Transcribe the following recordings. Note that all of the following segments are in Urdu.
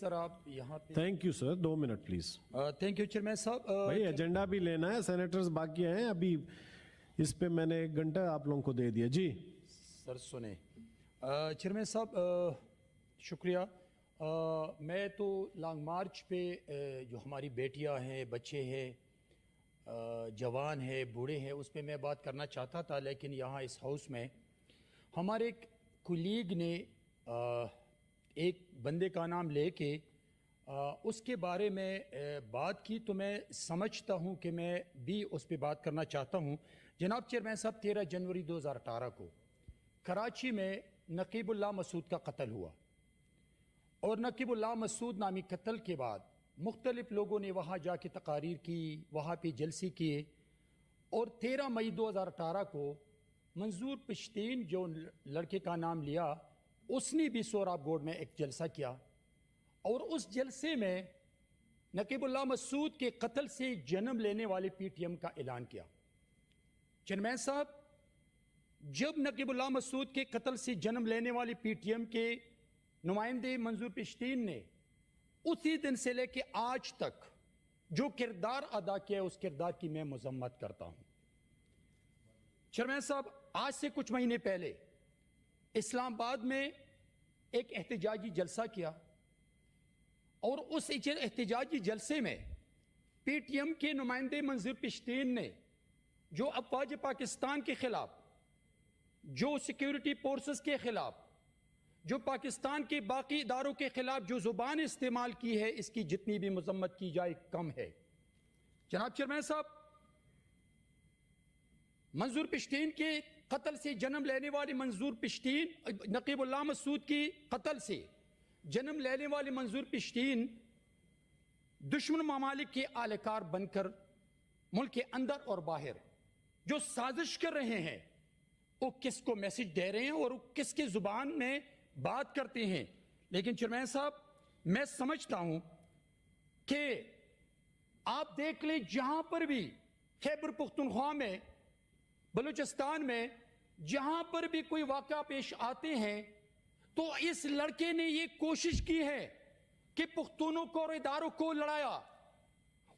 سر آپ یہاں پہ thank you sir 2 minute please. Thank you chairman صاحب. بھائی ایجنڈا بھی لینا ہے, سینیٹرز باقی ہیں ابھی, اس پہ میں نے 1 گھنٹہ آپ لوگوں کو دے دیا. جی سر سنیں چیئرمین صاحب, شکریہ. میں تو لانگ مارچ پہ جو ہماری بیٹیاں ہیں, بچے ہیں, جوان ہیں, بوڑھے ہیں, اس پہ میں بات کرنا چاہتا تھا, لیکن یہاں اس ہاؤس میں ہمارے ایک کولیگ نے ایک بندے کا نام لے کے اس کے بارے میں بات کی, تو میں سمجھتا ہوں کہ میں بھی اس پہ بات کرنا چاہتا ہوں. جناب چیئرمین صاحب, 13 جنوری 2018 کو کراچی میں نقیب اللہ مسعود کا قتل ہوا, اور نقیب اللہ مسعود نامی قتل کے بعد مختلف لوگوں نے وہاں جا کے تقاریر کی, وہاں پہ جلسے کیے, اور 13 مئی 2018 کو منظور پشتین جو لڑکے کا نام لیا, اس نے بھی سوراب گوڑ میں ایک جلسہ کیا, اور اس جلسے میں نقیب اللہ مسعود کے قتل سے جنم لینے والے پی ٹی ایم کا اعلان کیا. چیئرمین صاحب, جب نقیب اللہ مسعود کے قتل سے جنم لینے والے پی ٹی ایم کے نمائندے منظور پشتین نے اسی دن سے لے کے آج تک جو کردار ادا کیا, اس کردار کی میں مذمت کرتا ہوں. چیئرمین صاحب, آج سے کچھ مہینے پہلے اسلام آباد میں ایک احتجاجی جلسہ کیا, اور اس احتجاجی جلسے میں پی ٹی ایم کے نمائندے منظور پشتین نے جو افواج پاکستان کے خلاف, جو سیکیورٹی فورسز کے خلاف, جو پاکستان کے باقی اداروں کے خلاف جو زبان استعمال کی ہے, اس کی جتنی بھی مذمت کی جائے کم ہے. جناب چیئرمین صاحب, منظور پشتین کے قتل سے جنم لینے والے منظور پشتین, نقیب اللہ مسعود کی قتل سے جنم لینے والے منظور پشتین دشمن ممالک کے اہلکار بن کر ملک کے اندر اور باہر جو سازش کر رہے ہیں, وہ کس کو میسج دے رہے ہیں اور وہ کس کے زبان میں بات کرتے ہیں. لیکن چیئرمین صاحب, میں سمجھتا ہوں کہ آپ دیکھ لیں, جہاں پر بھی خیبر پختونخوا میں, بلوچستان میں جہاں پر بھی کوئی واقعہ پیش آتے ہیں, تو اس لڑکے نے یہ کوشش کی ہے کہ پختونوں کو اور اداروں کو لڑایا.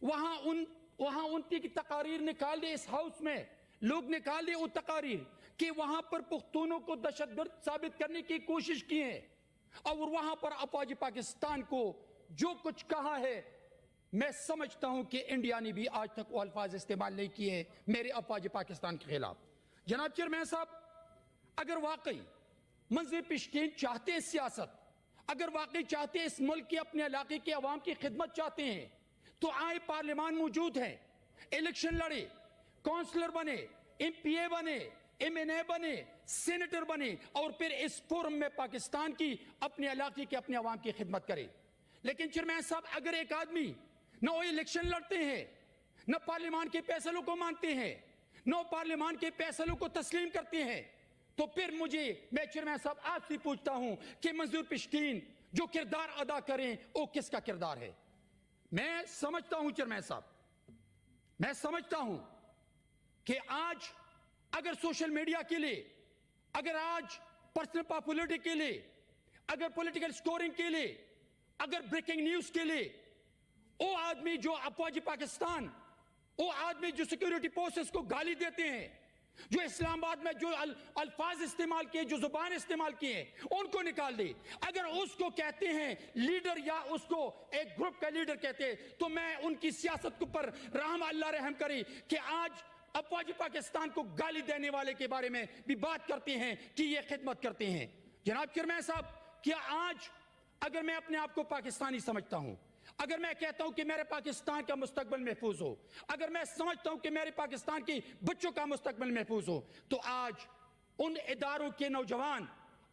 وہاں ان کی تقاریر نکال دے, اس ہاؤس میں لوگ نکال دے وہ تقاریر کہ وہاں پر پختونوں کو دہشت گرد ثابت کرنے کی کوشش کی ہے, اور وہاں پر افواج پاکستان کو جو کچھ کہا ہے, میں سمجھتا ہوں کہ انڈیا نے بھی آج تک وہ الفاظ استعمال نہیں کیے ہیں میرے افواج پاکستان کے خلاف. جناب چیئرمین صاحب, اگر واقعی منظور پشتین چاہتے ہیں سیاست, اگر واقعی چاہتے ہیں اس ملک کے اپنے علاقے کے عوام کی خدمت چاہتے ہیں, تو آئے, پارلیمان موجود ہے, الیکشن لڑے, کونسلر بنے, ایم پی اے بنے, ایم این اے بنے, سینیٹر بنے, اور پھر اس فورم میں پاکستان کی اپنے علاقے کے اپنے عوام کی خدمت کرے. لیکن چیئرمین صاحب, اگر ایک آدمی نہ وہ الیکشن لڑتے ہیں, نہ پارلیمان کے فیصلوں کو مانتے ہیں, نہ پارلیمان کے فیصلوں کو تسلیم کرتے ہیں, تو پھر میں چیئرمین صاحب آپ سے پوچھتا ہوں کہ منظور پشتین جو کردار ادا کریں, وہ کس کا کردار ہے؟ میں سمجھتا ہوں چیئرمین صاحب, میں سمجھتا ہوں کہ آج اگر سوشل میڈیا کے لیے, اگر آج پرسنل پاپولرٹی کے لیے, اگر پولیٹیکل سکورنگ کے لیے, اگر بریکنگ نیوز کے لیے, وہ آدمی جو افواج پاکستان, وہ آدمی جو سیکیورٹی فورسز کو گالی دیتے ہیں, جو اسلام آباد میں جو الفاظ استعمال کیے, جو زبان استعمال کیے ہیں, ان کو نکال دے. اگر اس کو کہتے ہیں لیڈر, یا اس کو ایک گروپ کا لیڈر کہتے ہیں, تو میں ان کی سیاست کے اوپر اللہ رحم کرے کہ آج افواج پاکستان کو گالی دینے والے کے بارے میں بھی بات کرتے ہیں کہ یہ خدمت کرتے ہیں. جناب چیئرمین صاحب, کیا آج اگر میں اپنے آپ کو پاکستانی سمجھتا ہوں, اگر میں کہتا ہوں کہ میرے پاکستان کا مستقبل محفوظ ہو, اگر میں سمجھتا ہوں کہ میرے پاکستان کی بچوں کا مستقبل محفوظ ہو, تو آج ان اداروں کے نوجوان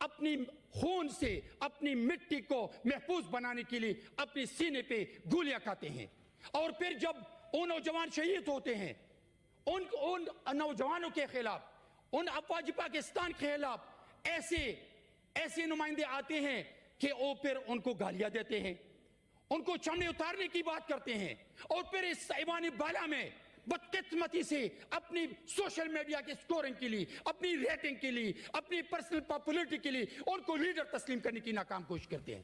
اپنی خون سے اپنی مٹی کو محفوظ بنانے کے لیے اپنے سینے پہ گولیاں کھاتے ہیں, اور پھر جب وہ نوجوان شہید ہوتے ہیں, ان نوجوانوں کے خلاف, ان افواج پاکستان کے خلاف ایسے نمائندے آتے ہیں کہ وہ پھر ان کو گالیاں دیتے ہیں, ان کو چمڑے اتارنے کی بات کرتے ہیں, اور پھر اس ایوان بالا میں بدقسمتی سے اپنی سوشل میڈیا کے سکورنگ کے لیے, اپنی ریٹنگ کے لیے, اپنی پرسنل پاپولرٹی کے لیے ان کو لیڈر تسلیم کرنے کی ناکام کوشش کرتے ہیں.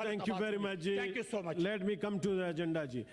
Thank you very much. Thank you so much. Let me come to the agenda, ji.